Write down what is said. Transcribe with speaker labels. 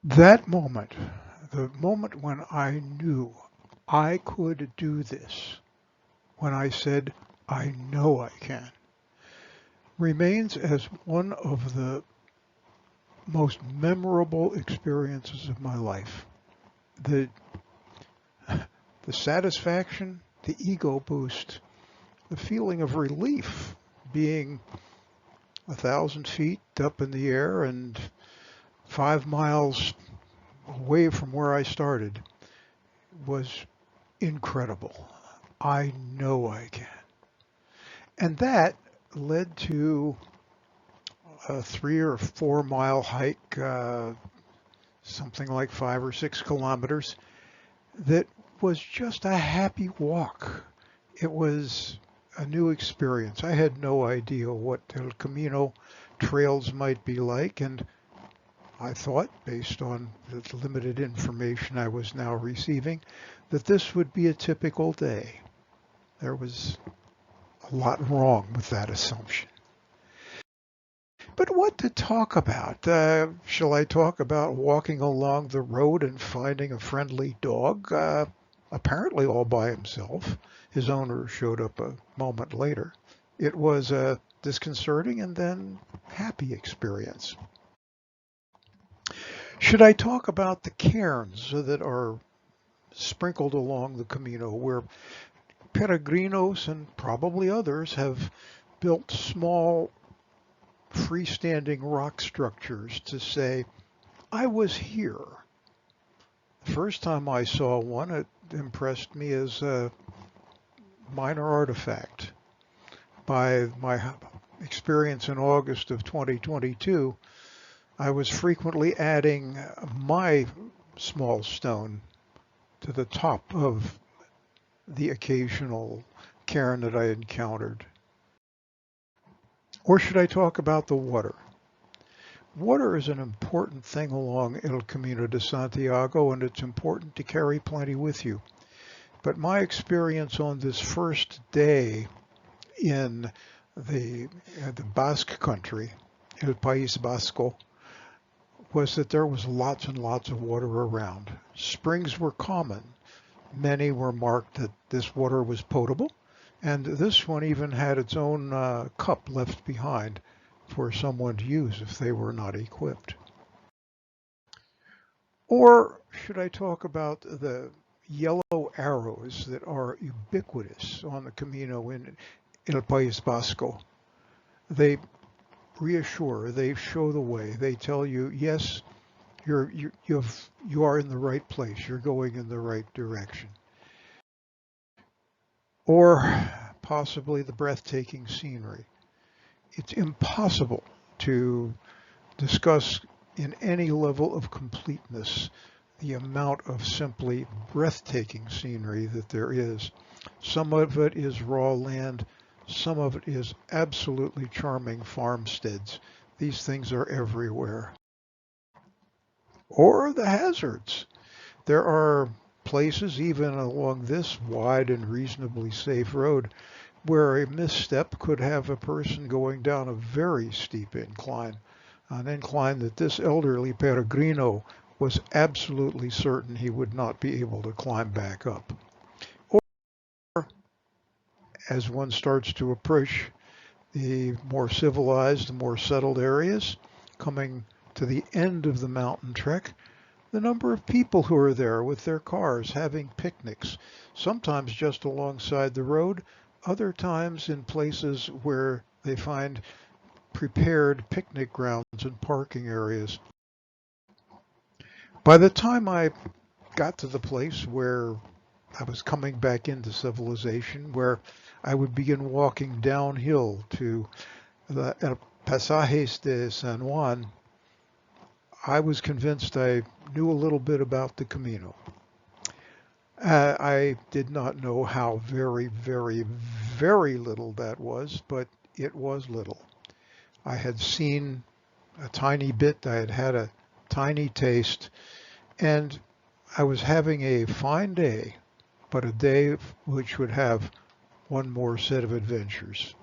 Speaker 1: That moment, the moment when I knew I could do this, when I said, I know I can, remains as one of the most memorable experiences of my life. The, the satisfaction, the ego boost, the feeling of relief being 1,000 feet up in the air and 5 miles away from where I started was incredible. I know I can. And that led to a 3 or 4 mile hike, something like 5 or 6 kilometers, that was just a happy walk. It was a new experience. I had no idea what El Camino trails might be like, and I thought, based on the limited information I was now receiving, that this would be a typical day. There was a lot wrong with that assumption. But what to talk about? Shall I talk about walking along the road and finding a friendly dog, apparently all by himself? His owner showed up a moment later. It was a disconcerting and then happy experience. Should I talk about the cairns that are sprinkled along the Camino, where peregrinos and probably others have built small freestanding rock structures to say, I was here. The first time I saw one, it impressed me as a minor artifact. By my experience in August of 2022, I was frequently adding my small stone to the top of the occasional cairn that I encountered. Or should I talk about the water? Water is an important thing along El Camino de Santiago, and it's important to carry plenty with you. But my experience on this first day in the Basque country, El País Vasco, was that there was lots and lots of water around. Springs were common. Many were marked that this water was potable, and this one even had its own cup left behind for someone to use if they were not equipped. Or should I talk about the yellow arrows that are ubiquitous on the Camino in El País Vasco? They reassure, they show the way, they tell you, yes, you are in the right place, you're going in the right direction. Or possibly the breathtaking scenery. It's impossible to discuss in any level of completeness the amount of simply breathtaking scenery that there is. Some of it is raw land, some of it is absolutely charming farmsteads. These things are everywhere. Or the hazards. There are places, even along this wide and reasonably safe road, where a misstep could have a person going down a very steep incline, an incline that this elderly peregrino was absolutely certain he would not be able to climb back up. Or, as one starts to approach the more civilized, more settled areas, coming to the end of the mountain trek, the number of people who are there with their cars having picnics, sometimes just alongside the road, other times in places where they find prepared picnic grounds and parking areas. By the time I got to the place where I was coming back into civilization, where I would begin walking downhill to the Pasajes de San Juan, I was convinced I knew a little bit about the Camino. I did not know how very, very, very little that was, but it was little. I had seen a tiny bit, I had had a tiny taste, and I was having a fine day, but a day which would have one more set of adventures.